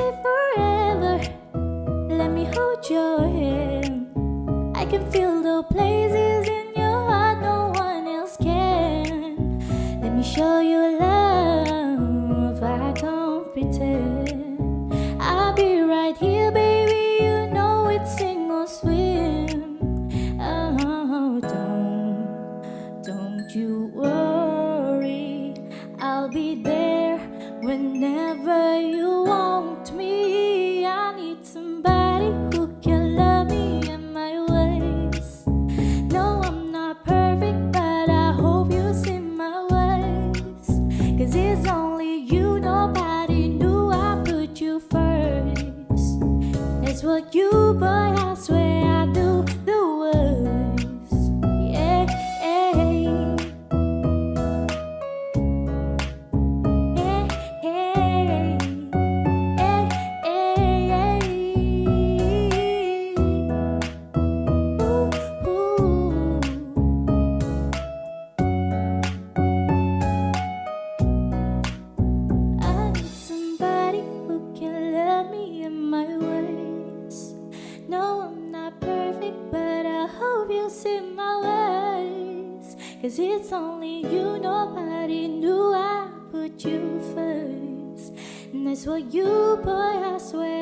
say forever. Let me hold your hand. I can feel the places in your heart no one else can. Let me show you love, I don't pretend. I'll be right here, baby, you know it's sink or swim. Oh, don't you worry, I'll be there whenever you want me. I need somebody who can love me in my ways. No, I'm not perfect, but I hope you see my ways. 'Cause it's only you, nobody knew I put you first. That's what you, boy, I swear I do the worst. Yeah, I need somebody who can love me in my ways. No, I'm not perfect, but I hope you see my ways. 'Cause it's only you, nobody knew I put you first. And that's what you, boy, I swear